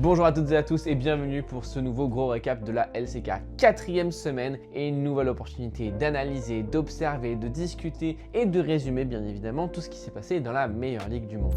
Bonjour à toutes et à tous et bienvenue pour ce nouveau gros récap de la LCK 4e semaine et une nouvelle opportunité d'analyser, d'observer, de discuter et de résumer bien évidemment tout ce qui s'est passé dans la meilleure ligue du monde.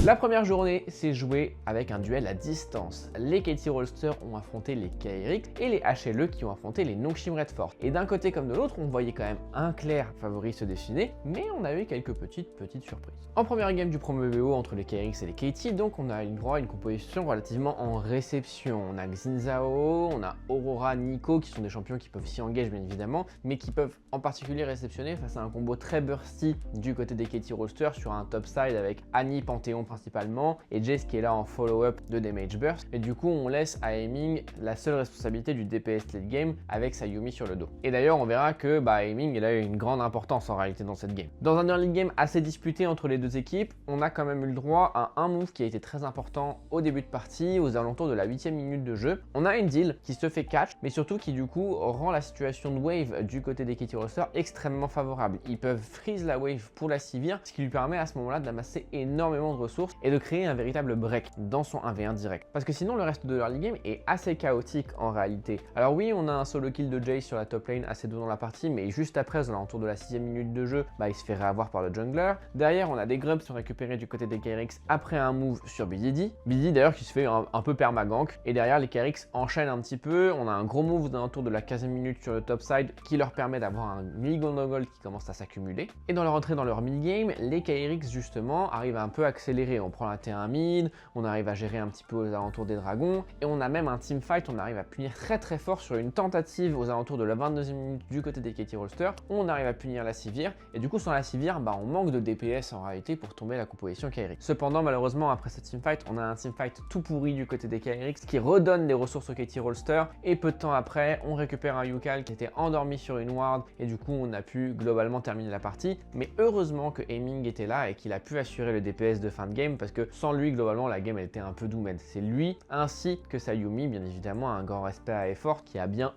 La première journée s'est jouée avec un duel à distance. Les KT Rolster ont affronté les KRX et les HLE qui ont affronté les Nongshim Red Force. Et d'un côté comme de l'autre, on voyait quand même un clair favori se dessiner, mais on a eu quelques petites surprises. En première game du promo BO entre les KRX et les KT, donc on a eu droit à une composition relativement en réception. On a Xin-Zhao, on a Aurora, Nico qui sont des champions qui peuvent s'y engager bien évidemment, mais qui peuvent en particulier réceptionner face à un combo très bursty du côté des KT Rolster sur un top side avec Annie, Panthéon principalement et Jace qui est là en follow-up de damage burst, et du coup on laisse à Aiming la seule responsabilité du DPS late game avec sa Yuumi sur le dos. Et d'ailleurs on verra que Aiming il a eu une grande importance en réalité dans cette game. Dans un early game assez disputé entre les deux équipes, on a quand même eu le droit à un move qui a été très important au début de partie, aux alentours de la 8e minute de jeu. On a une deal qui se fait catch, mais surtout qui du coup rend la situation de wave du côté des KT Rolster extrêmement favorable. Ils peuvent freeze la wave pour la Sivir, ce qui lui permet à ce moment-là d'amasser énormément de ressources et de créer un véritable break dans son 1v1 direct. Parce que sinon le reste de l'early game est assez chaotique en réalité. Alors oui, on a un solo kill de Jace sur la top lane assez tôt dans la partie, mais juste après, aux alentours de la 6e minute de jeu, il se fait réavoir par le jungler. Derrière, on a des grubs qui sont récupérés du côté des KRX après un move sur BDD. BDD d'ailleurs qui se fait un peu permagank. Et derrière, les KRX enchaînent un petit peu. On a un gros move aux alentours de la 15e minute sur le top side qui leur permet d'avoir un milligon de gold qui commence à s'accumuler. Et dans leur entrée dans leur mid-game, les KRX justement arrivent à un peu accélérer. On prend la T1 mid, on arrive à gérer un petit peu aux alentours des dragons, et on a même un teamfight, on arrive à punir très fort sur une tentative aux alentours de la 22e minute du côté des KT Rolster, où on arrive à punir la Sivir, et du coup sans la Sivir, on manque de DPS en réalité pour tomber la composition KRX. Cependant, malheureusement, après cette teamfight, on a un teamfight tout pourri du côté des KRX qui redonne les ressources aux KT Rolster, et peu de temps après, on récupère un Yukal qui était endormi sur une ward, et du coup on a pu globalement terminer la partie, mais heureusement que Aiming était là et qu'il a pu assurer le DPS de fin de game, parce que sans lui, globalement, la game elle était un peu doomed. C'est lui ainsi que sa Yuumi, bien évidemment, un grand respect à Effort qui a bien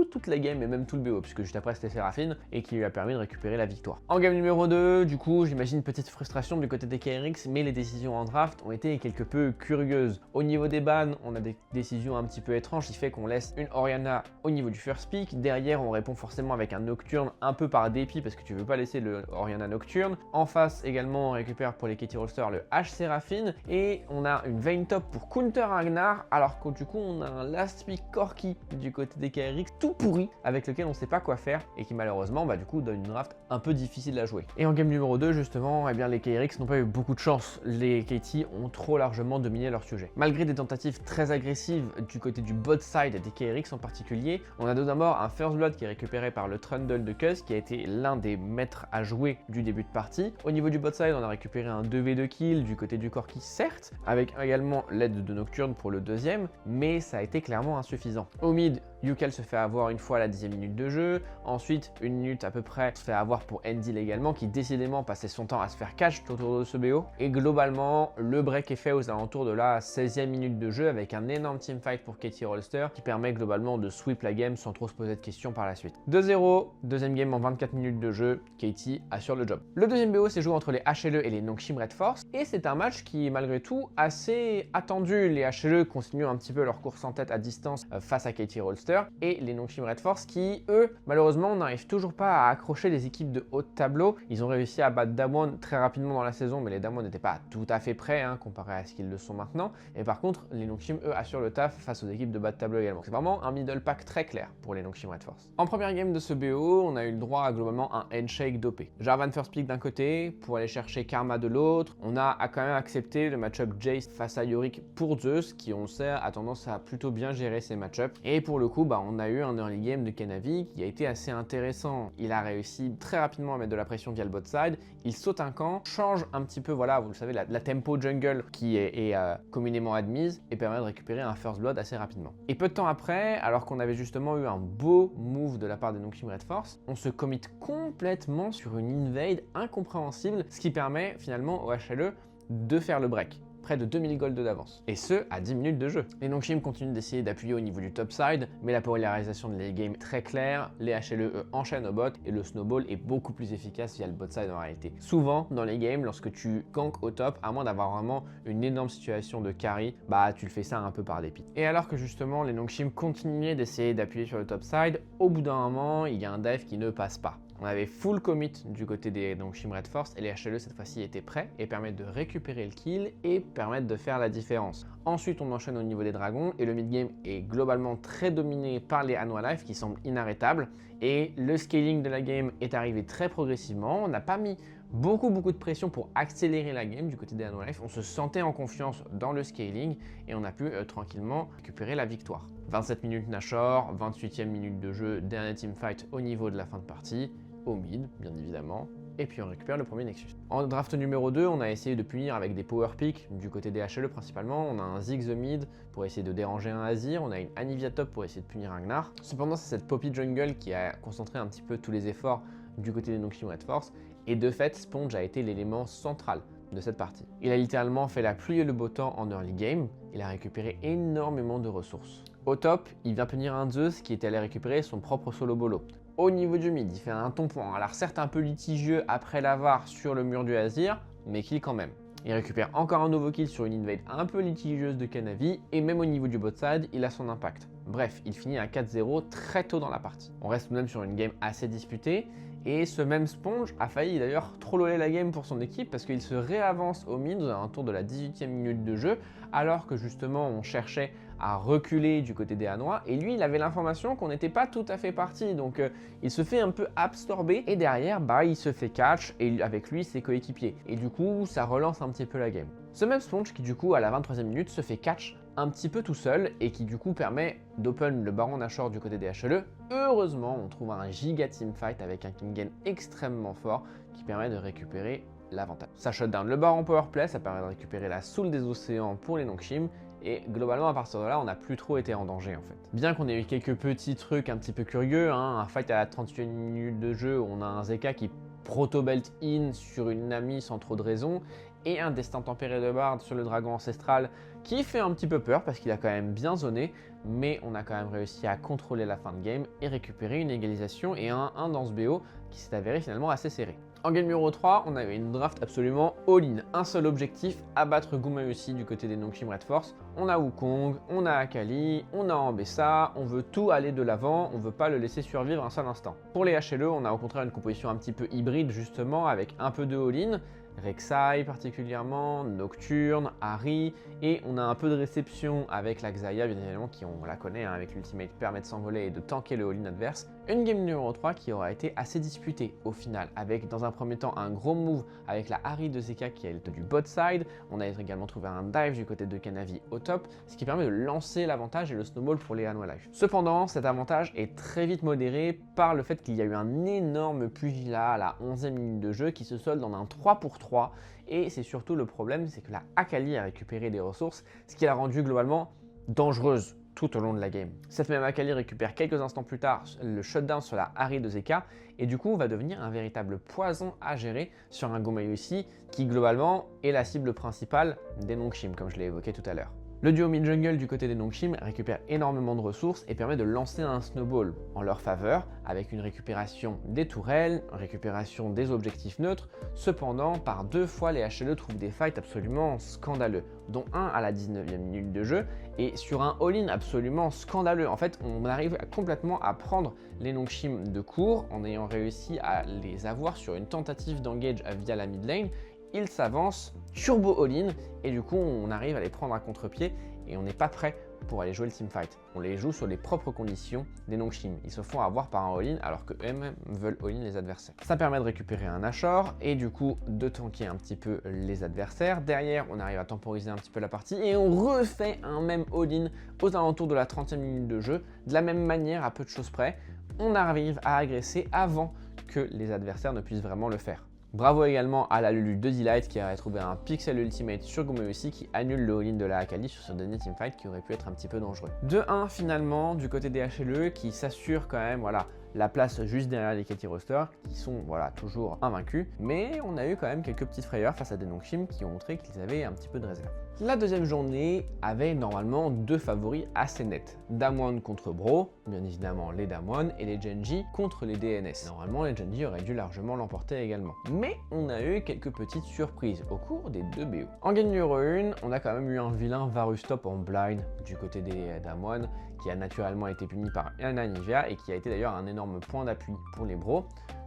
toute la game et même tout le BO, puisque juste après c'était Seraphine et qui lui a permis de récupérer la victoire. En game numéro 2, du coup, j'imagine une petite frustration du côté des KRX, mais les décisions en draft ont été quelque peu curieuses. Au niveau des bans, on a des décisions un petit peu étranges, qui fait qu'on laisse une Orianna au niveau du first pick. Derrière, on répond forcément avec un Nocturne, un peu par dépit, parce que tu veux pas laisser le Orianna Nocturne. En face, également, on récupère pour les KT Rolster le H Seraphine, et on a une Vayne top pour counter Ragnar, alors que du coup, on a un last pick Corki du côté des KRX, tout pourri, avec lequel on sait pas quoi faire, et qui malheureusement, du coup, donne une draft un peu difficile à jouer. Et en game numéro 2, justement, les KRX n'ont pas eu beaucoup de chance. Les KT ont trop largement dominé leur sujet. Malgré des tentatives très agressives du côté du bot side des KRX en particulier, on a d'abord un first blood qui est récupéré par le Trundle de Cuz, qui a été l'un des maîtres à jouer du début de partie. Au niveau du bot side, on a récupéré un 2v2 kill du côté du Corki, certes, avec également l'aide de Nocturne pour le deuxième, mais ça a été clairement insuffisant. Au mid, Yukal se fait avoir une fois à la 10e minute de jeu, ensuite une minute à peu près se fait avoir pour Endil également, qui décidément passait son temps à se faire catch autour de ce BO, et globalement le break est fait aux alentours de la 16e minute de jeu avec un énorme teamfight pour KT Rolster qui permet globalement de sweep la game sans trop se poser de questions par la suite. 2-0, deuxième game en 24 minutes de jeu, KT assure le job. Le deuxième BO s'est joué entre les HLE et les Nongshim Red Force, et c'est un match qui est malgré tout assez attendu. Les HLE continuent un petit peu leur course en tête à distance face à KT Rolster, et les Nongshim Red Force qui, eux, malheureusement, n'arrivent toujours pas à accrocher les équipes de haut de tableau. Ils ont réussi à battre Damwon très rapidement dans la saison, mais les Damwon n'étaient pas tout à fait prêts comparé à ce qu'ils le sont maintenant. Et par contre, les Nongshim, eux, assurent le taf face aux équipes de bas de tableau également. C'est vraiment un middle pack très clair pour les Nongshim Red Force. En première game de ce BO, on a eu le droit à globalement un handshake dopé. Jarvan first pick d'un côté, pour aller chercher Karma de l'autre. On a quand même accepté le match-up Jace face à Yorick pour Zeus, qui on sait a tendance à plutôt bien gérer ses match-ups. Et pour le coup, on a eu un early game de Kanavi qui a été assez intéressant. Il a réussi très rapidement à mettre de la pression via le bot side, il saute un camp, change un petit peu, vous le savez, la tempo jungle qui est communément admise, et permet de récupérer un first blood assez rapidement. Et peu de temps après, alors qu'on avait justement eu un beau move de la part des Nongshim Red Force, on se commit complètement sur une invade incompréhensible, ce qui permet finalement au HLE de faire le break. près de 2000 gold d'avance. Et ce, à 10 minutes de jeu. Les Nongshim continuent d'essayer d'appuyer au niveau du topside, mais la polarisation de les games est très claire, les HLE eux, enchaînent au bot et le snowball est beaucoup plus efficace via le bot side en réalité. Souvent, dans les games, lorsque tu ganks au top, à moins d'avoir vraiment une énorme situation de carry, bah tu le fais ça un peu par dépit. Et alors que justement, les Nongshim continuaient d'essayer d'appuyer sur le topside, au bout d'un moment, il y a un dive qui ne passe pas. On avait full commit du côté des Nongshim Red Force et les HLE cette fois-ci étaient prêts et permettent de récupérer le kill et permettent de faire la différence. Ensuite on enchaîne au niveau des dragons et le mid-game est globalement très dominé par les Hanwha Life qui semblent inarrêtables et le scaling de la game est arrivé très progressivement. On n'a pas mis beaucoup de pression pour accélérer la game du côté des Hanwha Life. On se sentait en confiance dans le scaling et on a pu tranquillement récupérer la victoire. 27 minutes Nashor, 28e minute de jeu, dernier teamfight au niveau de la fin de partie. Au mid, bien évidemment, et puis on récupère le premier Nexus. En draft numéro 2, on a essayé de punir avec des power picks, du côté des HLE principalement. On a un Ziggs mid pour essayer de déranger un Azir, on a une Anivia top pour essayer de punir un Gnar. Cependant, c'est cette Poppy jungle qui a concentré un petit peu tous les efforts du côté des Nongshim Red Force, et de fait, Sponge a été l'élément central de cette partie. Il a littéralement fait la pluie et le beau temps en early game, il a récupéré énormément de ressources. Au top, il vient punir un Zeus qui était allé récupérer son propre solo bolo. Au niveau du mid, il fait un tampon, alors certes un peu litigieux après l'avare sur le mur du Azir, mais kill quand même. Il récupère encore un nouveau kill sur une invade un peu litigieuse de Kanavi, et même au niveau du bot side, il a son impact. Bref, il finit à 4-0 très tôt dans la partie. On reste même sur une game assez disputée, et ce même Sponge a failli d'ailleurs trolloler la game pour son équipe parce qu'il se réavance au mid aux alentours de la 18e minute de jeu, alors que justement on cherchait à reculer du côté des Hanwha, et lui il avait l'information qu'on n'était pas tout à fait parti, donc il se fait un peu absorber, et derrière bah il se fait catch, et avec lui ses coéquipiers, et du coup ça relance un petit peu la game. Ce même Sponge qui du coup à la 23e minute se fait catch un petit peu tout seul, et qui du coup permet d'open le Baron Nashor du côté des HLE. Heureusement on trouve un giga teamfight avec un Kingen extrêmement fort qui permet de récupérer l'avantage. Ça shutdown le Baron powerplay, ça permet de récupérer la Soul des océans pour les Nongshim, et globalement à partir de là on n'a plus trop été en danger en fait. Bien qu'on ait eu quelques petits trucs un petit peu curieux, un fight à la 38e minute de jeu où on a un Zeka qui proto-belt in sur une Nami sans trop de raison, et un destin tempéré de Bard sur le dragon ancestral qui fait un petit peu peur parce qu'il a quand même bien zoné, mais on a quand même réussi à contrôler la fin de game et récupérer une égalisation et un 1 dans ce BO qui s'est avéré finalement assez serré. En game numéro 3, on avait une draft absolument all-in. Un seul objectif, abattre Gumayusi du côté des Nongshim Red Force. On a Wukong, on a Akali, on a Ambessa, on veut tout aller de l'avant, on veut pas le laisser survivre un seul instant. Pour les HLE, on a au contraire une composition un petit peu hybride justement, avec un peu de all-in, Rek'Sai particulièrement, Nocturne, Ahri, et on a un peu de réception avec la Xayah bien évidemment, qui on la connaît hein, avec l'ultimate permet de s'envoler et de tanker le all-in adverse. Une game numéro 3 qui aura été assez disputée au final, avec dans un premier temps un gros move avec la Ahri de Zeka qui est du bot side. On a également trouvé un dive du côté de Kanavi au top, ce qui permet de lancer l'avantage et le snowball pour les Hanwha Life. Cependant, cet avantage est très vite modéré par le fait qu'il y a eu un énorme pugilat à la 11e minute de jeu qui se solde en un 3 pour 3, et c'est surtout le problème, c'est que la Akali a récupéré des ressources, ce qui l'a rendue globalement dangereuse tout au long de la game. Cette même Akali récupère quelques instants plus tard le shutdown sur la Ahri de Zeka, et du coup va devenir un véritable poison à gérer sur un Gumayusi qui globalement est la cible principale des Nongshim comme je l'ai évoqué tout à l'heure. Le duo mid-jungle du côté des Nongshim récupère énormément de ressources et permet de lancer un snowball en leur faveur avec une récupération des tourelles, une récupération des objectifs neutres. Cependant, par deux fois, les HLE trouvent des fights absolument scandaleux, dont un à la 19e minute de jeu et sur un all-in absolument scandaleux. En fait, on arrive complètement à prendre les Nongshim de court en ayant réussi à les avoir sur une tentative d'engage via la mid lane. Ils s'avancent turbo all-in et du coup on arrive à les prendre à contre-pied et on n'est pas prêt pour aller jouer le teamfight. On les joue sur les propres conditions des Nongshim. Ils se font avoir par un all-in alors qu'eux-mêmes veulent all-in les adversaires. Ça permet de récupérer un Nashor et du coup de tanker un petit peu les adversaires. Derrière, on arrive à temporiser un petit peu la partie et on refait un même all-in aux alentours de la 30e minute de jeu. De la même manière, à peu de choses près, on arrive à agresser avant que les adversaires ne puissent vraiment le faire. Bravo également à la Lulu de Delight qui a trouvé un pixel ultimate sur Gumayusi qui annule le all-in de la Akali sur ce dernier teamfight qui aurait pu être un petit peu dangereux. 2-1 finalement du côté des HLE qui s'assure quand même voilà, la place juste derrière les Katie Roasters qui sont voilà, toujours invaincus. Mais on a eu quand même quelques petites frayeurs face à des Nongshim qui ont montré qu'ils avaient un petit peu de réserve. La deuxième journée avait normalement deux favoris assez nets. Damwon contre Bro, bien évidemment les Damwon, et les Gen.G contre les DNS. Normalement les Gen.G auraient dû largement l'emporter également. Mais on a eu quelques petites surprises au cours des deux BO. En game numéro 1, on a quand même eu un vilain Varustop en blind du côté des Damwon qui a naturellement été puni par un Anivia et qui a été d'ailleurs un énorme point d'appui pour les Bros.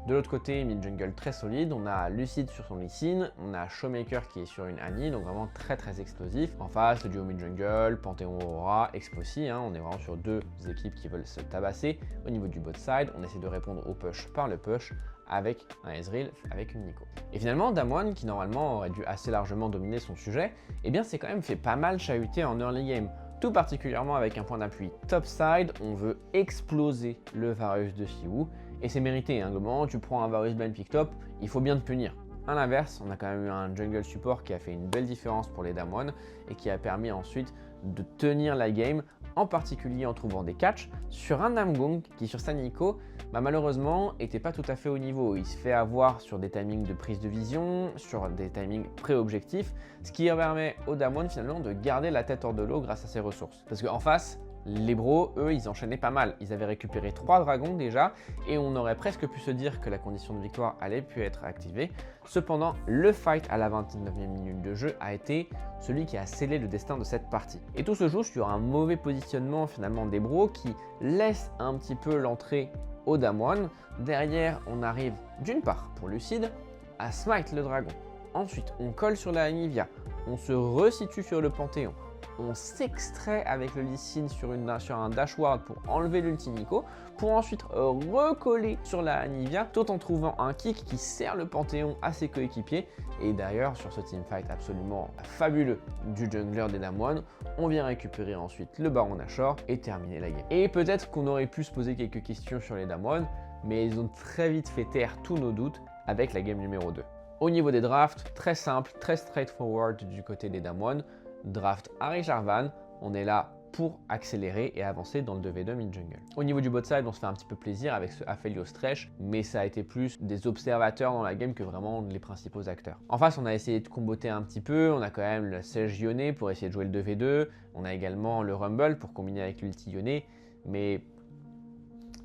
De l'autre côté, mid-jungle très solide, on a Lucid sur son Lee Sin, on a Showmaker qui est sur une Annie, donc vraiment très explosif. En face, le duo mid-jungle, Panthéon Aurora, Exposy, on est vraiment sur deux équipes qui veulent se tabasser. Au niveau du bot side, on essaie de répondre au push par le push avec un Ezreal, avec une Nico. Et finalement, Damwon, qui normalement aurait dû assez largement dominer son sujet, eh bien c'est quand même fait pas mal chahuter en early game. Tout particulièrement avec un point d'appui topside, on veut exploser le Varus de Siwu. Et c'est mérité, globalement, tu prends un Varus blind pick top, il faut bien te punir. A l'inverse, on a quand même eu un jungle support qui a fait une belle différence pour les Damwon et qui a permis ensuite de tenir la game, en particulier en trouvant des catchs sur un Namgung qui sur sa Nico, malheureusement, était pas tout à fait au niveau. Il se fait avoir sur des timings de prise de vision, sur des timings pré-objectifs, ce qui permet aux Damwon finalement de garder la tête hors de l'eau grâce à ses ressources. Parce qu'en face, les Bros, eux, ils enchaînaient pas mal. Ils avaient récupéré 3 dragons déjà et on aurait presque pu se dire que la condition de victoire allait pu être activée. Cependant, le fight à la 29e minute de jeu a été celui qui a scellé le destin de cette partie. Et tout se joue sur un mauvais positionnement finalement des Bros qui laisse un petit peu l'entrée aux Damwon. Derrière, on arrive d'une part pour Lucid à smite le dragon. Ensuite, on colle sur la Anivia, on se resitue sur le Panthéon. On s'extrait avec le Lee Sin sur un dashward pour enlever l'ulti Nico, pour ensuite recoller sur la Anivia, tout en trouvant un kick qui sert le Panthéon à ses coéquipiers. Et d'ailleurs, sur ce teamfight absolument fabuleux du jungler des Damwon, on vient récupérer ensuite le Baron Nashor et terminer la game. Et peut-être qu'on aurait pu se poser quelques questions sur les Damwon, mais ils ont très vite fait taire tous nos doutes avec la game numéro 2. Au niveau des drafts, très simple, très straightforward du côté des Damwon. Draft Ahri Jarvan, on est là pour accélérer et avancer dans le 2v2 mid-jungle. Au niveau du bot side, on se fait un petit peu plaisir avec ce Aphelios Thresh, mais ça a été plus des observateurs dans la game que vraiment les principaux acteurs. En face, on a essayé de comboter un petit peu, on a quand même le Sage Yone pour essayer de jouer le 2v2, on a également le Rumble pour combiner avec l'ulti Yone, mais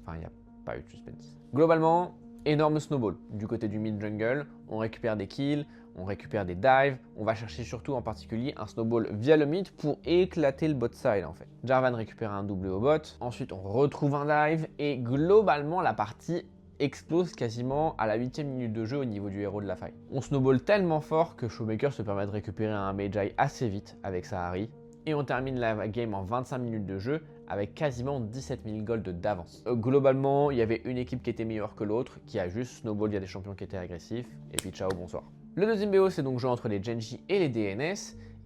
enfin, il n'y a pas eu de suspense. Globalement, énorme snowball du côté du mid-jungle, on récupère des kills, on récupère des dives, on va chercher surtout en particulier un snowball via le mid pour éclater le bot side en fait. Jarvan récupère un double au bot, ensuite on retrouve un dive et globalement la partie explose quasiment à la 8e minute de jeu au niveau du héros de la faille. On snowball tellement fort que Showmaker se permet de récupérer un Magi assez vite avec sa Ahri et on termine la game en 25 minutes de jeu avec quasiment 17 000 gold d'avance. Globalement, il y avait une équipe qui était meilleure que l'autre, qui a juste snowball via des champions qui étaient agressifs, et puis ciao, bonsoir. Le deuxième BO, c'est donc joué entre les Gen.G et les DNS,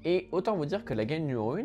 et autant vous dire que la game numéro 1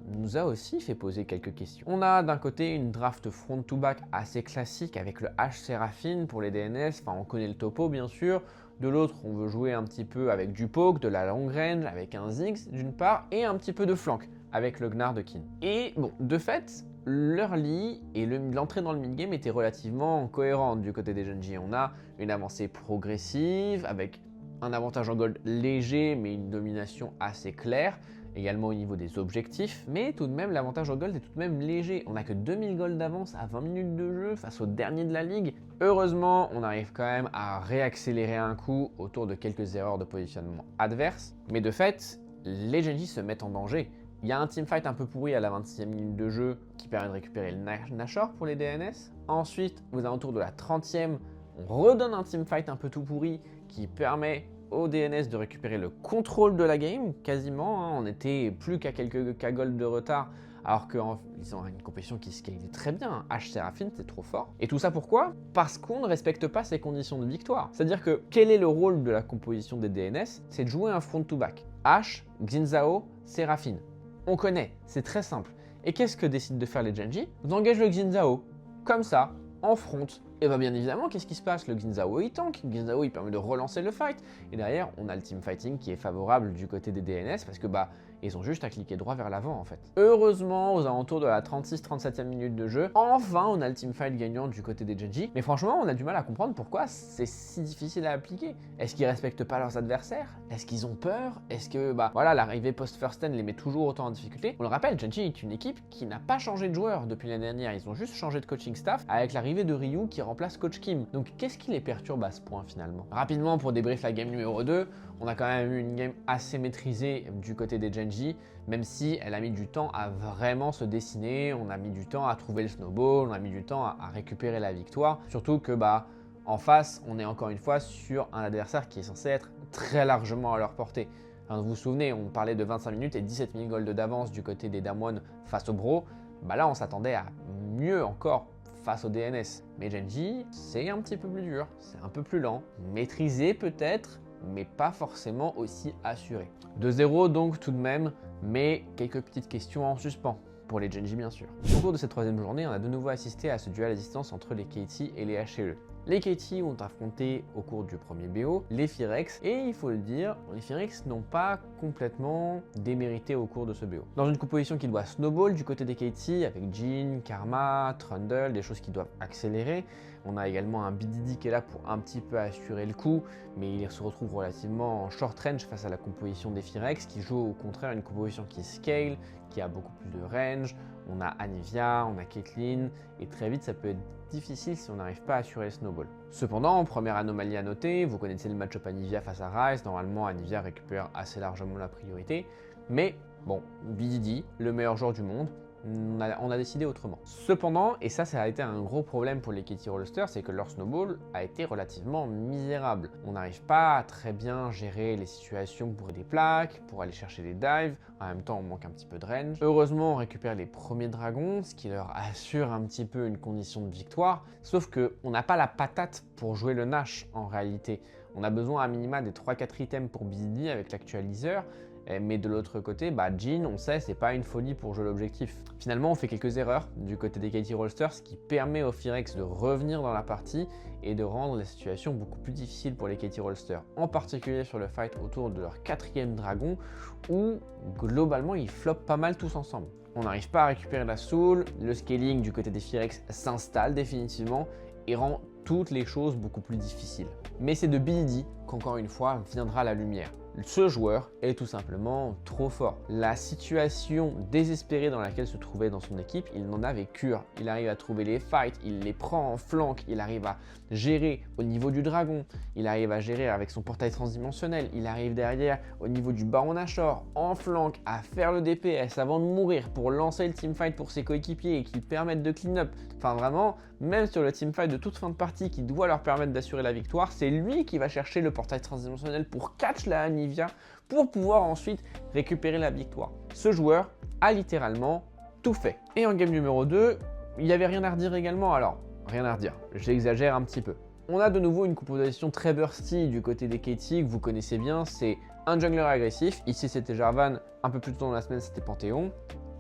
nous a aussi fait poser quelques questions. On a d'un côté une draft front-to-back assez classique avec le H Seraphine pour les DNS, enfin on connaît le topo bien sûr. De l'autre, on veut jouer un petit peu avec du poke, de la long range, avec un Ziggs d'une part, et un petit peu de flank avec le Gnar de Kin. Et bon, de fait, l'early et l'entrée dans le mid-game était relativement cohérente du côté des Gen.G. On a une avancée progressive avec un avantage en gold léger mais une domination assez claire, également au niveau des objectifs, mais tout de même l'avantage en gold est tout de même léger. On n'a que 2000 gold d'avance à 20 minutes de jeu face au dernier de la ligue. Heureusement, on arrive quand même à réaccélérer un coup autour de quelques erreurs de positionnement adverse, mais de fait, les Gen.G se mettent en danger. Il y a un teamfight un peu pourri à la 26e minute de jeu qui permet de récupérer le Nashor pour les DNS. Ensuite, aux alentours de la 30e, on redonne un teamfight un peu tout pourri qui permet aux DNS de récupérer le contrôle de la game, quasiment. On était plus qu'à quelques K-gold de retard, alors qu'ils ont une compétition qui scale très bien. H Seraphine, c'est trop fort. Et tout ça pourquoi? Parce qu'on ne respecte pas ces conditions de victoire. C'est-à-dire que quel est le rôle de la composition des DNS? C'est de jouer un front-to-back. H, Xin Zhao, Seraphine. On connaît, c'est très simple. Et qu'est-ce que décident de faire les Gen.G? Ils engagent le Xin Zhao, comme ça, en front, Et bien évidemment, qu'est-ce qui se passe? Le Guinzhao il tank, Guinzhao il permet de relancer le fight, et derrière on a le teamfighting qui est favorable du côté des DNS parce que ils ont juste à cliquer droit vers l'avant en fait. Heureusement, aux alentours de la 36-37e minute de jeu, enfin on a le teamfight gagnant du côté des Gen.G. Mais franchement, on a du mal à comprendre pourquoi c'est si difficile à appliquer. Est-ce qu'ils respectent pas leurs adversaires? Est-ce qu'ils ont peur? Est-ce que l'arrivée post-first stand les met toujours autant en difficulté? On le rappelle, Gen.G est une équipe qui n'a pas changé de joueur depuis l'année dernière, ils ont juste changé de coaching staff avec l'arrivée de Ryu qui remplace Coach Kim. Donc qu'est-ce qui les perturbe à ce point finalement? Rapidement pour débrief la game numéro 2, on a quand même eu une game assez maîtrisée du côté des Gen.G, même si elle a mis du temps à vraiment se dessiner, on a mis du temps à trouver le snowball, on a mis du temps à récupérer la victoire. Surtout que en face, on est encore une fois sur un adversaire qui est censé être très largement à leur portée. Vous vous souvenez, on parlait de 25 minutes et 17 000 gold d'avance du côté des Damwon face aux Bro. Là, on s'attendait à mieux encore face au DNS. Mais Gen.G, c'est un petit peu plus dur, c'est un peu plus lent, maîtrisé peut-être, mais pas forcément aussi assuré. 2-0 donc tout de même, mais quelques petites questions en suspens. Pour les Gen.G bien sûr. Au cours de cette troisième journée, on a de nouveau assisté à ce duel à distance entre les KT et les HLE. Les KT ont affronté au cours du premier BO les Firex et il faut le dire, les Firex n'ont pas complètement démérité au cours de ce BO. Dans une composition qui doit snowball du côté des KT avec Jhin, Karma, Trundle, des choses qui doivent accélérer. On a également un BDD qui est là pour un petit peu assurer le coup, mais il se retrouve relativement en short range face à la composition des Firex qui joue au contraire une composition qui scale, qui a beaucoup plus de range. On a Anivia, on a Caitlyn, et très vite ça peut être difficile si on n'arrive pas à assurer le snowball. Cependant, première anomalie à noter, vous connaissez le match-up Anivia face à Ryze, normalement Anivia récupère assez largement la priorité, mais bon, BDD, le meilleur joueur du monde, on a décidé autrement. Cependant, et ça a été un gros problème pour les KT Rolster, c'est que leur snowball a été relativement misérable. On n'arrive pas à très bien gérer les situations pour des plaques, pour aller chercher des dives, en même temps on manque un petit peu de range. Heureusement on récupère les premiers dragons, ce qui leur assure un petit peu une condition de victoire, sauf qu'on n'a pas la patate pour jouer le Nash en réalité. On a besoin à minima des 3-4 items pour BD avec l'actualiseur, mais de l'autre côté, Jhin, on sait, c'est pas une folie pour jouer l'objectif. Finalement, on fait quelques erreurs du côté des KT Rolsters, ce qui permet aux Firex de revenir dans la partie et de rendre la situation beaucoup plus difficile pour les KT Rolsters, en particulier sur le fight autour de leur 4e dragon, où globalement ils floppent pas mal tous ensemble. On n'arrive pas à récupérer la soul, le scaling du côté des Firex s'installe définitivement et rend toutes les choses beaucoup plus difficiles. Mais c'est de BD qu'encore une fois viendra la lumière. Ce joueur est tout simplement trop fort. La situation désespérée dans laquelle se trouvait dans son équipe, il n'en avait cure. Il arrive à trouver les fights, il les prend en flank, il arrive à gérer au niveau du dragon, il arrive à gérer avec son portail transdimensionnel, il arrive derrière au niveau du Baron Nashor, en flank, à faire le DPS avant de mourir pour lancer le teamfight pour ses coéquipiers et qui permettent de clean up. Enfin vraiment, même sur le teamfight de toute fin de partie qui doit leur permettre d'assurer la victoire, c'est lui qui va chercher le portail transdimensionnel pour catch la Anivia pour pouvoir ensuite récupérer la victoire. Ce joueur a littéralement tout fait. Et en game numéro 2, il n'y avait rien à redire également. Alors, rien à redire, j'exagère un petit peu. On a de nouveau une composition très bursty du côté des KT que vous connaissez bien, c'est un jungler agressif, ici c'était Jarvan, un peu plus tôt dans la semaine c'était Panthéon,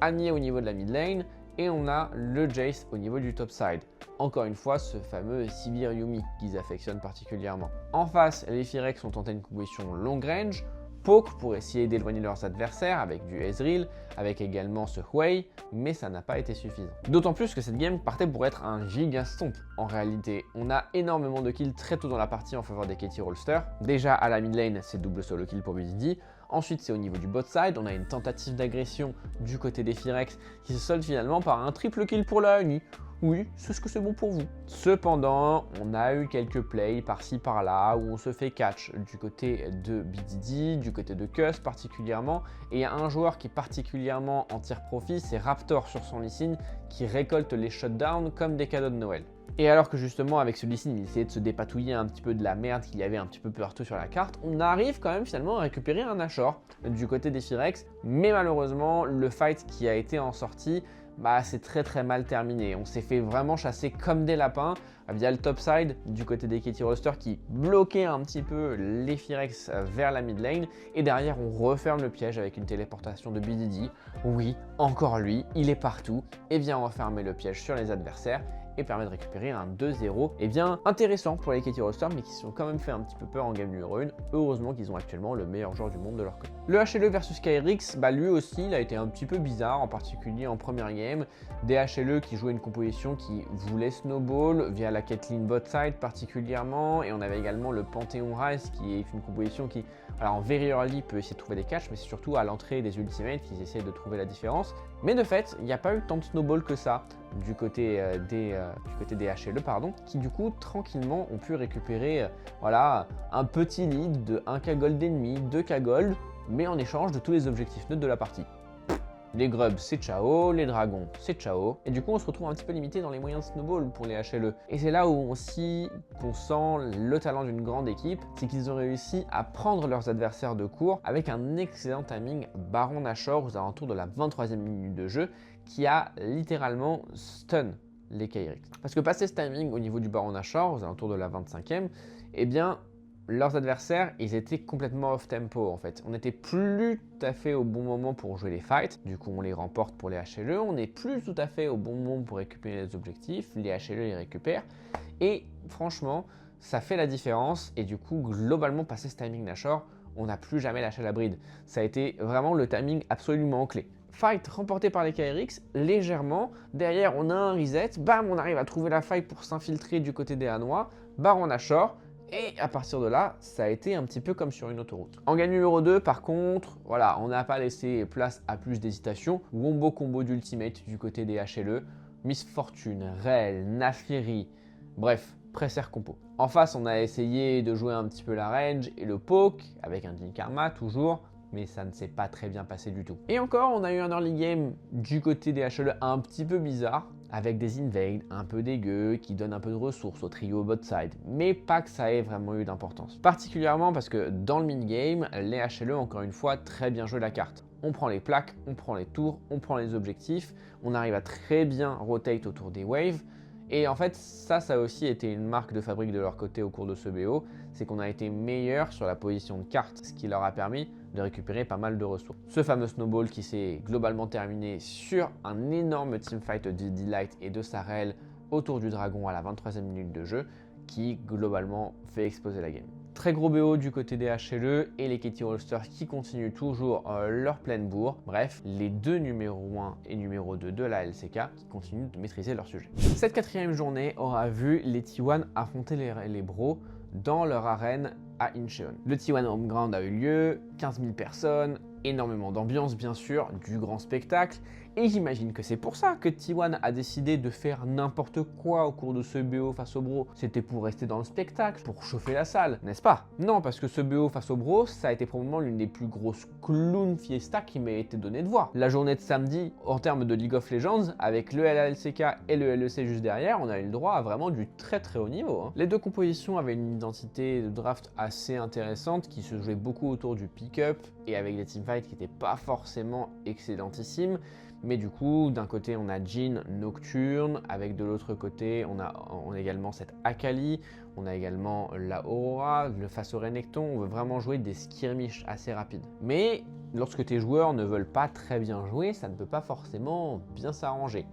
Annie au niveau de la mid lane, et on a le Jace au niveau du top side. Encore une fois, ce fameux Sivir Yuumi qu'ils affectionnent particulièrement. En face, les Firex ont tenté une composition long range, poke pour essayer d'éloigner leurs adversaires avec du Ezreal, avec également ce Hui, mais ça n'a pas été suffisant. D'autant plus que cette game partait pour être un giga stomp en réalité. On a énormément de kills très tôt dans la partie en faveur des KT Rolster. Déjà à la mid lane, c'est double solo kill pour BDD. Ensuite, c'est au niveau du bot side, on a une tentative d'agression du côté des Firex qui se solde finalement par un triple kill pour la Honey. Oui, c'est ce que c'est bon pour vous. Cependant, on a eu quelques plays par-ci par-là où on se fait catch du côté de BDD, du côté de Cust particulièrement. Et il y a un joueur qui est particulièrement en tire profit, c'est Raptor sur son Lee Sin qui récolte les shutdowns comme des cadeaux de Noël. Et alors que justement avec ce Lee Sin, il essayait de se dépatouiller un petit peu de la merde qu'il y avait un petit peu partout sur la carte, on arrive quand même finalement à récupérer un Nashor du côté des Firex. Mais malheureusement, le fight qui a été en sortie, c'est très mal terminé. On s'est fait vraiment chasser comme des lapins via le topside du côté des KT Rolster qui bloquait un petit peu les Firex vers la mid lane et derrière on referme le piège avec une téléportation de BDD. Oui, encore lui, il est partout et vient refermer le piège sur les adversaires et permet de récupérer un 2-0 et bien intéressant pour les Katie Rollsters, mais qui se sont quand même fait un petit peu peur en game numéro 1. Heureusement qu'ils ont actuellement le meilleur joueur du monde de leur côté. Le HLE versus KRX, lui aussi il a été un petit peu bizarre, en particulier en première game. Des HLE qui jouaient une composition qui voulait snowball via la Caitlyn bot side particulièrement, et on avait également le Panthéon Rise qui est une composition qui, alors en very early peut essayer de trouver des catchs, mais c'est surtout à l'entrée des ultimates qu'ils essayent de trouver la différence. Mais de fait, il n'y a pas eu tant de snowball que ça du côté des HLE, qui du coup tranquillement ont pu récupérer voilà, un petit lead de 1k gold et demi, 2k gold, mais en échange de tous les objectifs neutres de la partie. Les grubs c'est ciao, les dragons c'est ciao, et du coup on se retrouve un petit peu limité dans les moyens de snowball pour les HLE. Et c'est là où on sent le talent d'une grande équipe, c'est qu'ils ont réussi à prendre leurs adversaires de court avec un excellent timing Baron Nashor aux alentours de la 23e minute de jeu, qui a littéralement stun les KRX. Parce que passé ce timing au niveau du Baron Nashor aux alentours de la 25e, eh bien leurs adversaires, ils étaient complètement off tempo en fait. On n'était plus tout à fait au bon moment pour jouer les fights, du coup on les remporte pour les HLE, on n'est plus tout à fait au bon moment pour récupérer les objectifs, les HLE les récupèrent, et franchement, ça fait la différence, et du coup, globalement, passé ce timing Nashor, on n'a plus jamais lâché la bride. Ça a été vraiment le timing absolument clé. Fight remporté par les KRX, légèrement, derrière on a un reset, bam, on arrive à trouver la fight pour s'infiltrer du côté des Hanois, Baron Nashor, et à partir de là, ça a été un petit peu comme sur une autoroute. En game numéro 2, par contre, voilà, on n'a pas laissé place à plus d'hésitation. Wombo combo d'ultimate du côté des HLE, Miss Fortune, Rel, Nafiri, bref, Presser compo. En face, on a essayé de jouer un petit peu la range et le poke, avec un Jin Karma toujours, mais ça ne s'est pas très bien passé du tout. Et encore, on a eu un early game du côté des HLE un petit peu bizarre, avec des invades un peu dégueux qui donnent un peu de ressources au trio bot side, mais pas que ça ait vraiment eu d'importance. Particulièrement parce que dans le mid-game, les HLE encore une fois très bien joué la carte. On prend les plaques, on prend les tours, on prend les objectifs, on arrive à très bien rotate autour des waves. Et en fait, ça a aussi été une marque de fabrique de leur côté au cours de ce BO, c'est qu'on a été meilleur sur la position de carte, ce qui leur a permis de récupérer pas mal de ressources. Ce fameux snowball qui s'est globalement terminé sur un énorme teamfight de Delight et de Sarel autour du dragon à la 23e minute de jeu, qui globalement fait exploser la game. Très gros BO du côté des HLE et les Katie Rollsters qui continuent toujours leur pleine bourre. Bref, les deux numéro 1 et numéro 2 de la LCK qui continuent de maîtriser leur sujet. Cette quatrième journée aura vu les T1 affronter les bros dans leur arène à Incheon. Le T1 Homeground a eu lieu, 15 000 personnes, énormément d'ambiance bien sûr, du grand spectacle, et j'imagine que c'est pour ça que T1 a décidé de faire n'importe quoi au cours de ce BO face aux bros. C'était pour rester dans le spectacle, pour chauffer la salle, n'est-ce pas? Non, parce que ce BO face aux bros, ça a été probablement l'une des plus grosses clown fiesta qui m'a été donnée de voir. La journée de samedi, en termes de League of Legends, avec le LALCK et le LEC juste derrière, on a eu le droit à vraiment du très haut niveau. Hein. Les deux compositions avaient une identité de draft assez intéressante qui se jouait beaucoup autour du pick-up et avec des teamfights qui n'étaient pas forcément excellentissimes. Mais du coup, d'un côté, on a Jhin Nocturne, avec de l'autre côté, on a également cette Akali, on a également la Aurora, le face au Renekton. On veut vraiment jouer des skirmishes assez rapides. Mais lorsque tes joueurs ne veulent pas très bien jouer, ça ne peut pas forcément bien s'arranger.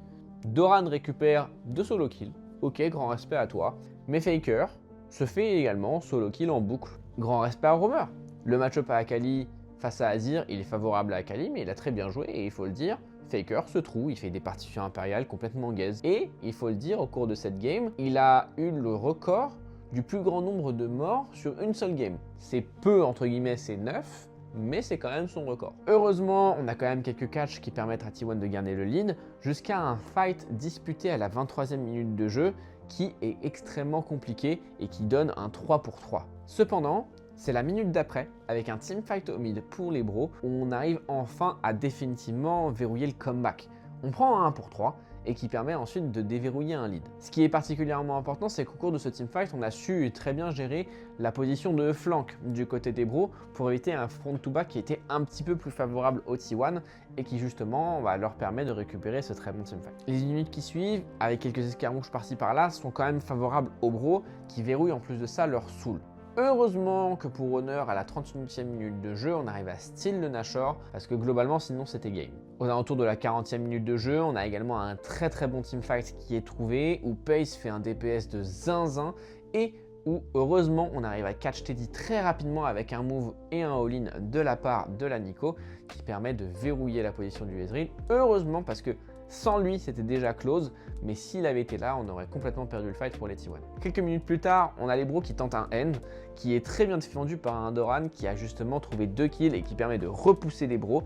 Doran récupère 2 solo kills, ok, grand respect à toi, mais Faker se fait également solo kill en boucle. Grand respect à Roamer. Le match-up à Akali face à Azir, il est favorable à Akali, mais il a très bien joué et il faut le dire, Faker se trouve, il fait des partitions impériales complètement gaze. Et il faut le dire, au cours de cette game, il a eu le record du plus grand nombre de morts sur une seule game. C'est peu, entre guillemets, c'est 9, mais c'est quand même son record. Heureusement, on a quand même quelques catchs qui permettent à T1 de garder le lead, jusqu'à un fight disputé à la 23e minute de jeu, qui est extrêmement compliqué et qui donne un 3 pour 3. Cependant, c'est la minute d'après, avec un teamfight au mid pour les bros, où on arrive enfin à définitivement verrouiller le comeback. On prend un 1 pour 3 et qui permet ensuite de déverrouiller un lead. Ce qui est particulièrement important, c'est qu'au cours de ce teamfight, on a su très bien gérer la position de flank du côté des bros pour éviter un front-to-back qui était un petit peu plus favorable au T1 et qui justement leur permet de récupérer ce très bon teamfight. Les minutes qui suivent, avec quelques escarmouches par-ci par-là, sont quand même favorables aux bros qui verrouillent en plus de ça leur soul. Heureusement que pour Honor, à la 31e minute de jeu, on arrive à steal le Nashor, parce que globalement, sinon c'était game. Aux alentours de la 40e minute de jeu, on a également un très bon teamfight qui est trouvé, où Pace fait un DPS de zinzin, et où heureusement on arrive à catch Teddy très rapidement avec un move et un all-in de la part de la Nico, qui permet de verrouiller la position du Ezreal. Heureusement, parce que sans lui, c'était déjà close, mais s'il avait été là, on aurait complètement perdu le fight pour les T1. Quelques minutes plus tard, on a les bros qui tentent un end, qui est très bien défendu par un Doran qui a justement trouvé 2 kills et qui permet de repousser les bros.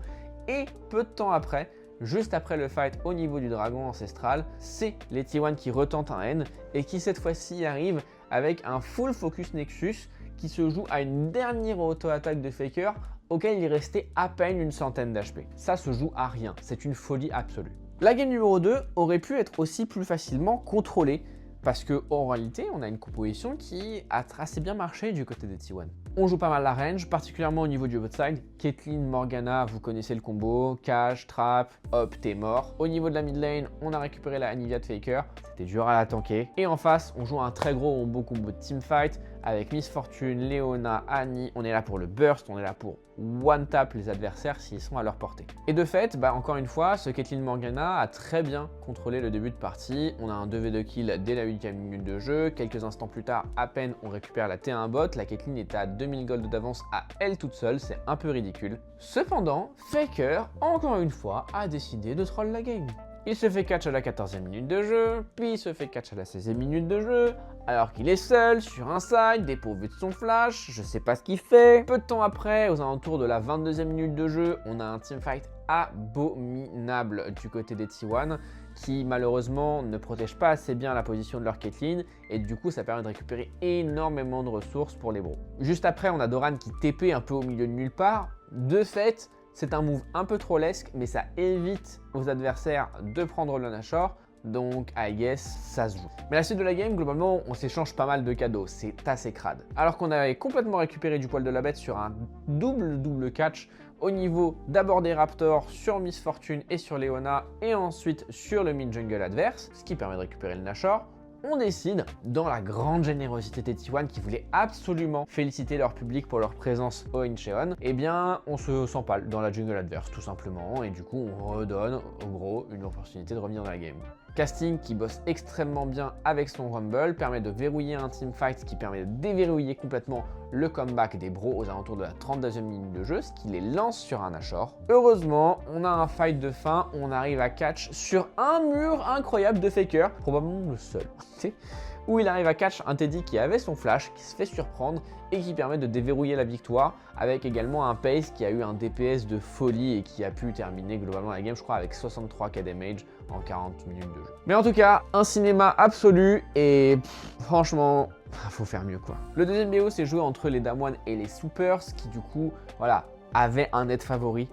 Et peu de temps après, juste après le fight au niveau du dragon ancestral, c'est les T1 qui retentent un end et qui cette fois-ci arrivent avec un full focus Nexus qui se joue à une dernière auto-attaque de Faker auquel il restait à peine une centaine d'HP. Ça se joue à rien, c'est une folie absolue. La game numéro 2 aurait pu être aussi plus facilement contrôlée parce qu'en réalité, on a une composition qui a assez bien marché du côté des T1. On joue pas mal la range, particulièrement au niveau du bot side. Caitlyn, Morgana, vous connaissez le combo. Cash, trap, hop, t'es mort. Au niveau de la mid lane, on a récupéré la Anivia de Faker. C'était dur à la tanker. Et en face, on joue un très gros combo de teamfight avec Miss Fortune, Leona, Annie. On est là pour le burst, on est là pour one-tap les adversaires s'ils sont à leur portée. Et de fait, encore une fois, ce Caitlyn Morgana a très bien contrôlé le début de partie. On a un 2v2 kill dès la 8e minute de jeu. Quelques instants plus tard, à peine, on récupère la T1 bot. La Caitlyn est à 2000 gold d'avance à elle toute seule, c'est un peu ridicule. Cependant, Faker, encore une fois, a décidé de troll la game. Il se fait catch à la 14e minute de jeu, puis il se fait catch à la 16e minute de jeu, alors qu'il est seul, sur un side, dépourvu de son flash, je sais pas ce qu'il fait. Peu de temps après, aux alentours de la 22e minute de jeu, on a un teamfight abominable du côté des T1, qui malheureusement ne protège pas assez bien la position de leur Caitlyn, et du coup ça permet de récupérer énormément de ressources pour les bros. Juste après, on a Doran qui TP un peu au milieu de nulle part. De fait, c'est un move un peu trollesque, mais ça évite aux adversaires de prendre le Nashor. Donc, I guess, ça se joue. Mais la suite de la game, globalement, on s'échange pas mal de cadeaux. C'est assez crade. Alors qu'on avait complètement récupéré du poil de la bête sur un double catch au niveau d'abord des Raptors sur Miss Fortune et sur Leona, et ensuite sur le mid-jungle adverse, ce qui permet de récupérer le Nashor. On décide, dans la grande générosité des T1 qui voulaient absolument féliciter leur public pour leur présence au Incheon, eh bien on se s'empale dans la jungle adverse tout simplement, et du coup on redonne au gros une opportunité de revenir dans la game. Casting qui bosse extrêmement bien avec son Rumble permet de verrouiller un teamfight qui permet de déverrouiller complètement le comeback des bros aux alentours de la 32e minute de jeu, ce qui les lance sur un Nashor. Heureusement, on a un fight de fin, on arrive à catch sur un mur incroyable de Faker, probablement le seul, où il arrive à catch un Teddy qui avait son flash, qui se fait surprendre et qui permet de déverrouiller la victoire, avec également un Pace qui a eu un DPS de folie et qui a pu terminer globalement la game, je crois, avec 63k damage en 40 minutes de jeu. Mais en tout cas, un cinéma absolu et franchement, faut faire mieux quoi. Le deuxième BO s'est joué entre les Damwon et les Soupers qui du coup, voilà, avaient un net favori.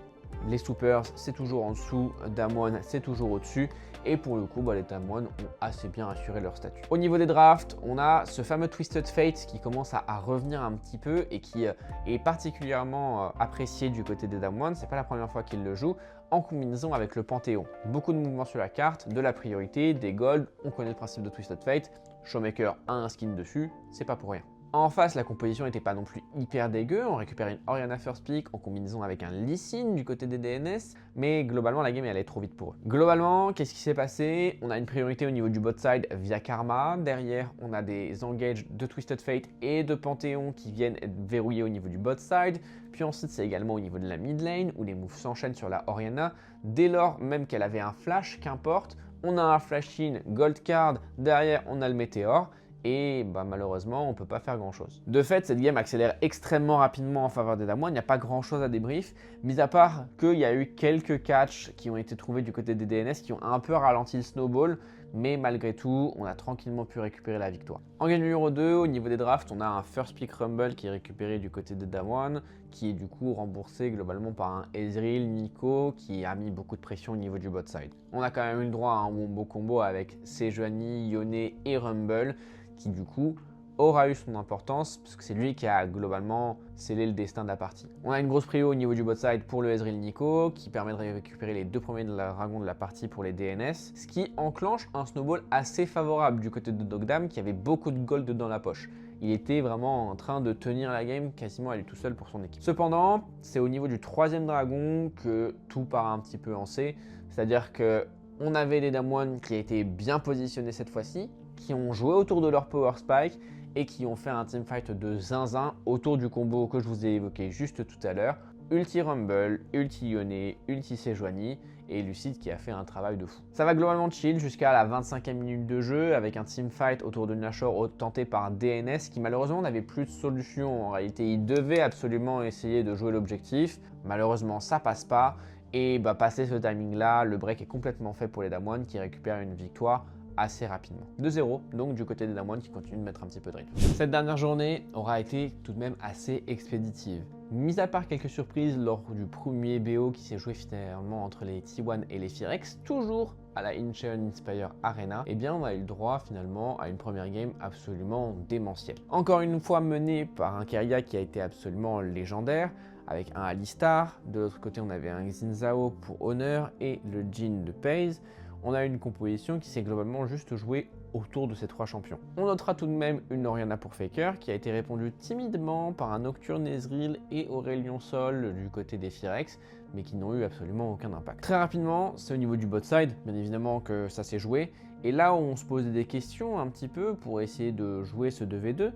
Les Soupers, c'est toujours en dessous, Damwon, c'est toujours au-dessus. Et pour le coup, les Damwon ont assez bien assuré leur statut. Au niveau des drafts, on a ce fameux Twisted Fate qui commence à revenir un petit peu et qui est particulièrement apprécié du côté des Damwon. C'est pas la première fois qu'ils le jouent, en combinaison avec le Panthéon. Beaucoup de mouvements sur la carte, de la priorité, des golds, on connaît le principe de Twisted Fate. Showmaker a un skin dessus, c'est pas pour rien. En face, la composition n'était pas non plus hyper dégueu, on récupère une Orianna First Pick en combinaison avec un Lee Sin du côté des DNS, mais globalement la game elle allait trop vite pour eux. Globalement, qu'est-ce qui s'est passé? On a une priorité au niveau du bot side via Karma, derrière on a des engages de Twisted Fate et de Panthéon qui viennent être verrouillés au niveau du bot side, puis ensuite c'est également au niveau de la mid lane où les moves s'enchaînent sur la Orianna, dès lors même qu'elle avait un flash, qu'importe, on a un flash in, gold card, derrière on a le météore, et malheureusement, on ne peut pas faire grand-chose. De fait, cette game accélère extrêmement rapidement en faveur des Damwon. Il n'y a pas grand-chose à débrief, mis à part qu'il y a eu quelques catchs qui ont été trouvés du côté des DNS qui ont un peu ralenti le snowball, mais malgré tout, on a tranquillement pu récupérer la victoire. En game numéro 2, au niveau des drafts, on a un First Pick Rumble qui est récupéré du côté des Damwon, qui est du coup remboursé globalement par un Ezreal Nico qui a mis beaucoup de pression au niveau du bot side. On a quand même eu le droit à un wombo combo avec Sejuani, Yone et Rumble, qui du coup aura eu son importance parce que c'est lui qui a globalement scellé le destin de la partie. On a une grosse prio au niveau du bot side pour le Ezreal Nico qui permet de récupérer les 2 premiers dragons de la partie pour les DNS, ce qui enclenche un snowball assez favorable du côté de Dogdam qui avait beaucoup de gold dans la poche. il était vraiment en train de tenir la game quasiment à lui tout seul pour son équipe. Cependant, c'est au niveau du 3e dragon que tout part un petit peu en C, c'est-à-dire que on avait les Damwon qui étaient bien positionnés cette fois-ci, qui ont joué autour de leur Power Spike et qui ont fait un teamfight de zinzin autour du combo que je vous ai évoqué juste tout à l'heure. Ulti Rumble, Ulti Yone, Ulti Sejuani et Lucid qui a fait un travail de fou. Ça va globalement chill jusqu'à la 25e minute de jeu avec un teamfight autour de Nashor tenté par DNS qui malheureusement n'avait plus de solution. En réalité, il devait absolument essayer de jouer l'objectif. Malheureusement, ça passe pas. Et passé ce timing là, le break est complètement fait pour les Damwon qui récupèrent une victoire assez rapidement. 2-0 donc du côté des Damwon qui continuent de mettre un petit peu de rythme. Cette dernière journée aura été tout de même assez expéditive. Mis à part quelques surprises lors du premier BO qui s'est joué finalement entre les T1 et les Firex, toujours à la Incheon Inspire Arena, eh bien on a eu le droit finalement à une première game absolument démentielle. Encore une fois menée par un Keria qui a été absolument légendaire, avec un Alistar, de l'autre côté on avait un Xin Zhao pour Honor et le Jhin de FaZe. On a une composition qui s'est globalement juste jouée autour de ces 3 champions. On notera tout de même une Orianna pour Faker qui a été répondue timidement par un Nocturne Ezreal et Aurelion Sol du côté des Firex, mais qui n'ont eu absolument aucun impact. Très rapidement, c'est au niveau du bot side, bien évidemment que ça s'est joué, et là où on se posait des questions un petit peu pour essayer de jouer ce 2v2,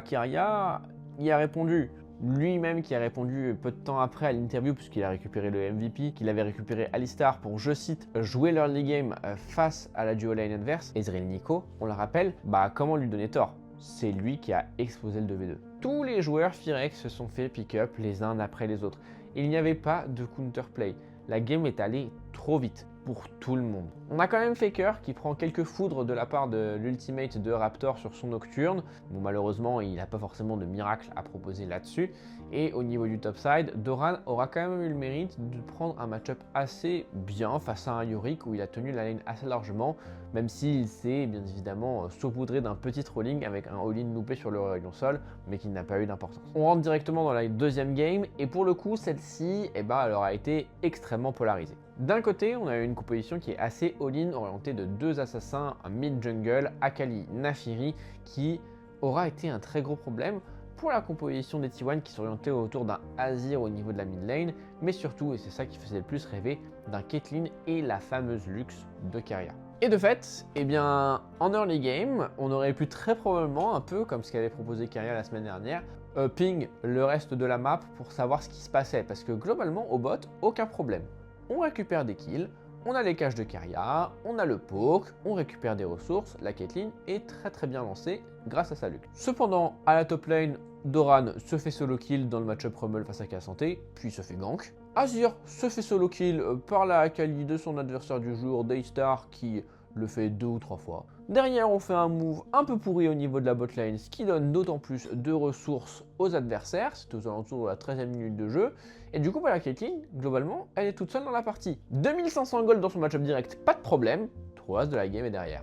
Keria y a répondu. Lui-même qui a répondu peu de temps après à l'interview puisqu'il a récupéré le MVP, qu'il avait récupéré Alistar pour, je cite, jouer l'early game face à la duo lane adverse, Ezreal Nico, on le rappelle, comment lui donner tort? C'est lui qui a explosé le 2v2. Tous les joueurs Firex se sont fait pick-up les uns après les autres. Il n'y avait pas de counterplay. La game est allée trop vite pour tout le monde. On a quand même Faker qui prend quelques foudres de la part de l'ultimate de Raptor sur son Nocturne. Bon, malheureusement, il n'a pas forcément de miracle à proposer là-dessus. Et au niveau du topside, Doran aura quand même eu le mérite de prendre un match-up assez bien face à un Yorick où il a tenu la lane assez largement, même s'il s'est bien évidemment saupoudré d'un petit trolling avec un all-in loupé sur le Aurelion Sol, mais qui n'a pas eu d'importance. On rentre directement dans la deuxième game, et pour le coup, celle-ci, elle aura été extrêmement polarisée. D'un côté, on a une composition qui est assez all-in, orientée de 2 assassins, un mid-jungle, Akali, Naafiri, qui aura été un très gros problème pour la composition des T1 qui s'orientait autour d'un Azir au niveau de la mid lane, mais surtout, et c'est ça qui faisait le plus rêver, d'un Caitlyn et la fameuse Lux de Keria. Et de fait, en early game, on aurait pu très probablement, un peu comme ce qu'avait proposé Keria la semaine dernière, ping le reste de la map pour savoir ce qui se passait, parce que globalement, au bot, aucun problème. On récupère des kills, on a les caches de Keria, on a le poke, on récupère des ressources, la Caitlyn est très bien lancée grâce à sa Lux. Cependant, à la top lane, Doran se fait solo kill dans le match-up Rumble face à K'Sante, puis se fait gank. Azir se fait solo kill par la Akali de son adversaire du jour, Daystar, qui le fait 2 ou 3 fois. Derrière, on fait un move un peu pourri au niveau de la botlane, ce qui donne d'autant plus de ressources aux adversaires. C'est aux alentours de la 13e minute de jeu. Et du coup, la Caitlyn, globalement, elle est toute seule dans la partie. 2500 gold dans son match-up direct, pas de problème. 3 as de la game est derrière.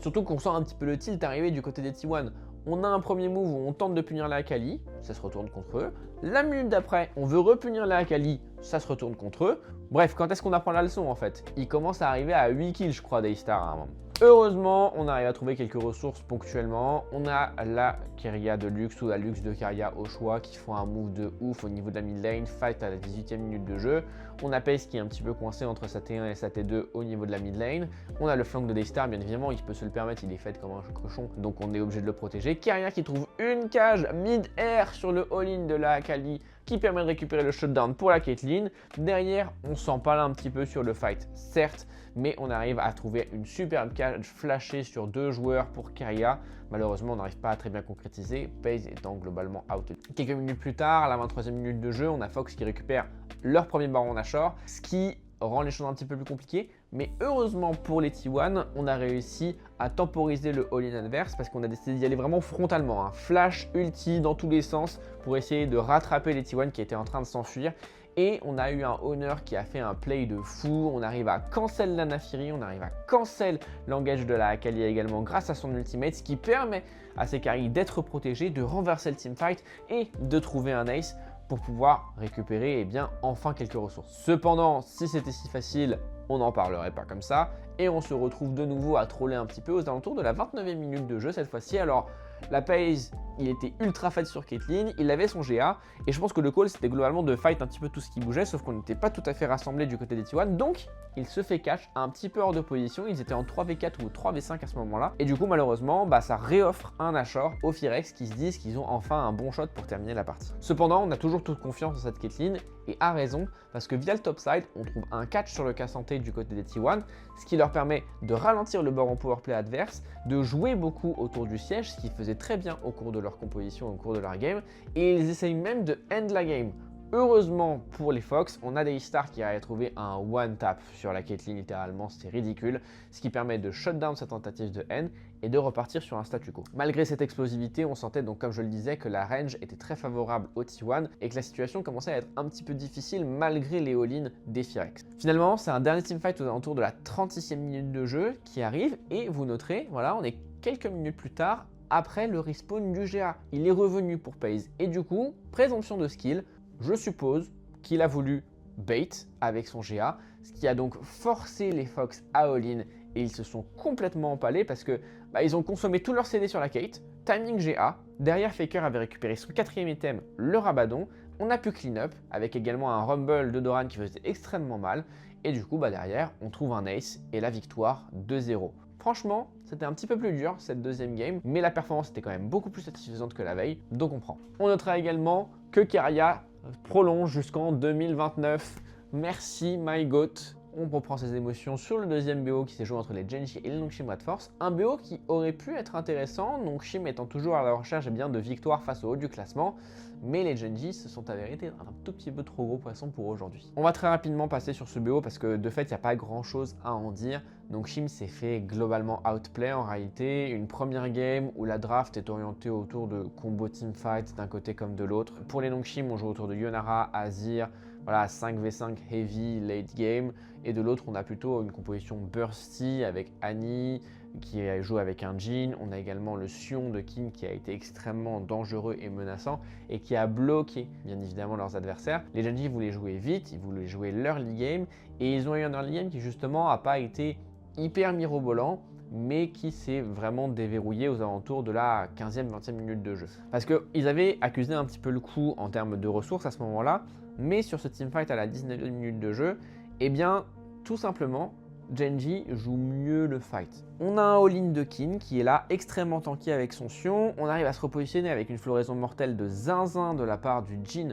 Surtout qu'on sent un petit peu le tilt arriver du côté des T1. On a un premier move où on tente de punir la Akali, ça se retourne contre eux. La minute d'après, on veut repunir la Akali, ça se retourne contre eux. Bref, quand est-ce qu'on apprend la leçon en fait? Il commence à arriver à 8 kills, je crois, Daystar à un moment. Heureusement, on arrive à trouver quelques ressources ponctuellement. On a la Keria de Lux ou la Lux de Keria au choix qui font un move de ouf au niveau de la mid lane, fight à la 18e minute de jeu. On a Pace qui est un petit peu coincé entre sa T1 et sa T2 au niveau de la mid lane. On a le flank de Daystar, bien évidemment, il peut se le permettre, il est fait comme un cochon, donc on est obligé de le protéger. Keria qui trouve une cage mid-air sur le all-in de la Akali qui permet de récupérer le shutdown pour la Caitlyn. Derrière, on s'empale un petit peu sur le fight, certes, mais on arrive à trouver une superbe cage flashée sur 2 joueurs pour Keria. Malheureusement, on n'arrive pas à très bien concrétiser, FaZe étant globalement out. Quelques minutes plus tard, à la 23e minute de jeu, on a Fox qui récupère leur premier baron Nashor, ce qui rend les choses un petit peu plus compliquées, mais heureusement pour les T1, on a réussi à temporiser le all-in adverse parce qu'on a décidé d'y aller vraiment frontalement, flash, ulti dans tous les sens pour essayer de rattraper les T1 qui étaient en train de s'enfuir. Et on a eu un Honor qui a fait un play de fou, on arrive à cancel la Naafiri, on arrive à cancel l'engage de la Akali également grâce à son ultimate, ce qui permet à ses carries d'être protégés, de renverser le teamfight et de trouver un ace pour pouvoir récupérer enfin quelques ressources. Cependant, si c'était si facile, on n'en parlerait pas comme ça. Et on se retrouve de nouveau à troller un petit peu aux alentours de la 29e minute de jeu cette fois-ci. Alors, La pace, il était ultra fight sur Caitlyn, il avait son GA, et je pense que le call c'était globalement de fight un petit peu tout ce qui bougeait, sauf qu'on n'était pas tout à fait rassemblés du côté des T1, donc il se fait catch un petit peu hors de position, ils étaient en 3v4 ou 3v5 à ce moment-là, et du coup malheureusement, ça réoffre un Nashor aux Phyrex qui se disent qu'ils ont enfin un bon shot pour terminer la partie. Cependant, on a toujours toute confiance dans cette Caitlyn, et à raison, parce que via le topside, on trouve un catch sur le K'Sante du côté des T1, ce qui leur permet de ralentir le bord en powerplay adverse, de jouer beaucoup autour du siège, ce qu'ils faisaient très bien au cours de leur composition, au cours de leur game, et ils essayent même de end la game. Heureusement pour les Fox, on a des Stars qui arrivent à trouver un one tap sur la Caitlyn, littéralement, c'est ridicule, ce qui permet de shut down cette tentative de end et de repartir sur un statu quo. Malgré cette explosivité, on sentait donc, comme je le disais, que la range était très favorable au T1 et que la situation commençait à être un petit peu difficile malgré les all-in des Phyrex. Finalement, c'est un dernier teamfight aux alentours de la 36e minute de jeu qui arrive et vous noterez, voilà, on est quelques minutes plus tard après le respawn du GA. Il est revenu pour Paze et du coup, présomption de skill, je suppose qu'il a voulu bait avec son GA, ce qui a donc forcé les Fox à all-in et ils se sont complètement empalés parce que ils ont consommé tout leur CD sur la Kate, timing GA, derrière Faker avait récupéré son 4e item, le Rabadon, on a pu clean up avec également un Rumble de Doran qui faisait extrêmement mal et du coup derrière on trouve un ace et la victoire 2-0. Franchement, c'était un petit peu plus dur cette deuxième game, mais la performance était quand même beaucoup plus satisfaisante que la veille, donc on prend. On notera également que Keria prolonge jusqu'en 2029. Merci my goat. On reprend ses émotions sur le deuxième BO qui s'est joué entre les Genji et les Nongshim Red Force. Un BO qui aurait pu être intéressant, Nongshim étant toujours à la recherche de victoires face au haut du classement, mais les Genji se sont avérés un tout petit peu trop gros poisson pour aujourd'hui. On va très rapidement passer sur ce BO parce que de fait il n'y a pas grand chose à en dire. Nongshim s'est fait globalement outplay en réalité. Une première game où la draft est orientée autour de combo teamfight d'un côté comme de l'autre. Pour les Nongshim, on joue autour de Yonara, Azir, voilà, 5v5 heavy late game, et de l'autre on a plutôt une composition bursty avec Annie qui joue avec un Jhin, on a également le Sion de King qui a été extrêmement dangereux et menaçant et qui a bloqué bien évidemment leurs adversaires. Les Genji voulaient jouer vite, ils voulaient jouer l'early game et ils ont eu un early game qui justement n'a pas été hyper mirobolant, mais qui s'est vraiment déverrouillé aux alentours de la 15e, 20e minute de jeu. Parce qu'ils avaient accusé un petit peu le coup en termes de ressources à ce moment-là, mais sur ce teamfight à la 19e minute de jeu, eh bien, tout simplement, Genji joue mieux le fight. On a un all-in de Kin qui est là, extrêmement tanky avec son Sion. On arrive à se repositionner avec une floraison mortelle de zinzin de la part du Jhin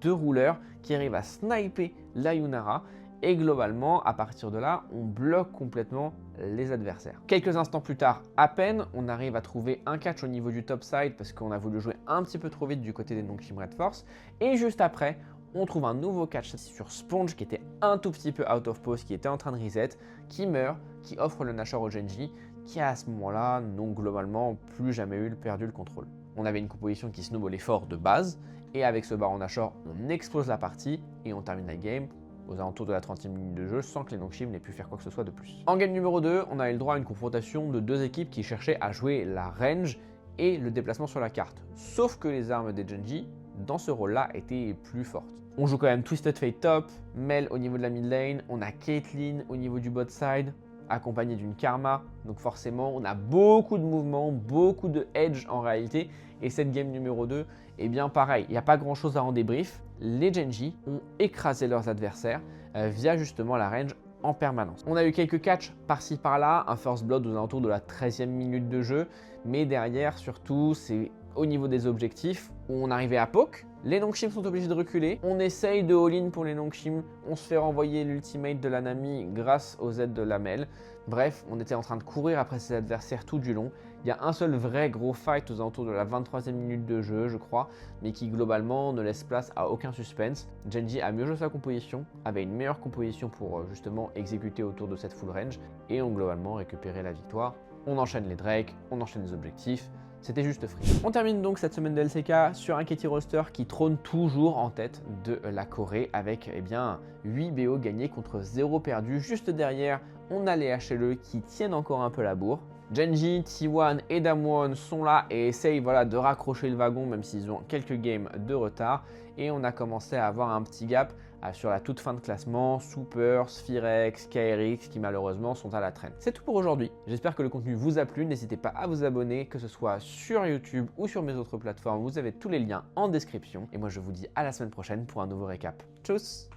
de rouleur qui arrive à sniper la Yunara. Et globalement, à partir de là, on bloque complètement les adversaires. Quelques instants plus tard, à peine, on arrive à trouver un catch au niveau du top side parce qu'on a voulu jouer un petit peu trop vite du côté des Nongshim Red Force. Et juste après, on trouve un nouveau catch sur Sponge qui était un tout petit peu out of pause, qui était en train de reset, qui meurt, qui offre le Nashor au Genji, qui a à ce moment-là, donc globalement, plus jamais perdu le contrôle. On avait une composition qui snowballait fort de base, et avec ce Baron Nashor, on explose la partie et on termine la game aux alentours de la 30e minute de jeu sans que les Nongshim n'aient pu faire quoi que ce soit de plus. En game numéro 2, on a eu le droit à une confrontation de deux équipes qui cherchaient à jouer la range et le déplacement sur la carte. Sauf que les armes des Genji, dans ce rôle-là, étaient plus fortes. On joue quand même Twisted Fate top, Mel au niveau de la mid lane, on a Caitlyn au niveau du bot side, accompagné d'une Karma. Donc forcément, on a beaucoup de mouvements, beaucoup de edge en réalité. Et cette game numéro 2, eh bien pareil, il n'y a pas grand chose à en débrief. Les Genji ont écrasé leurs adversaires via justement la range en permanence. On a eu quelques catchs par-ci par-là, un first blood aux alentours de la 13e minute de jeu. Mais derrière, surtout, c'est au niveau des objectifs où on arrivait à poke. Les Nongshim sont obligés de reculer. On essaye de all-in pour les Nongshim. On se fait renvoyer l'ultimate de la Nami grâce aux aides de la Mel. Bref, on était en train de courir après ses adversaires tout du long. Il y a un seul vrai gros fight aux alentours de la 23e minute de jeu, je crois, mais qui globalement ne laisse place à aucun suspense. Genji a mieux joué sa composition, avait une meilleure composition pour justement exécuter autour de cette full range et ont globalement récupéré la victoire. On enchaîne les Drake, on enchaîne les objectifs. C'était juste free. On termine donc cette semaine de LCK sur un Katie roster qui trône toujours en tête de la Corée avec 8 BO gagnés contre 0 perdu. Juste derrière, on a les HLE qui tiennent encore un peu la bourre. Genji, T1 et Damwon sont là et essayent de raccrocher le wagon même s'ils ont quelques games de retard. Et on a commencé à avoir un petit gap sur la toute fin de classement, Super, Spherex, KRX qui malheureusement sont à la traîne. C'est tout pour aujourd'hui. J'espère que le contenu vous a plu. N'hésitez pas à vous abonner, que ce soit sur YouTube ou sur mes autres plateformes. Vous avez tous les liens en description. Et moi, je vous dis à la semaine prochaine pour un nouveau récap. Tchuss!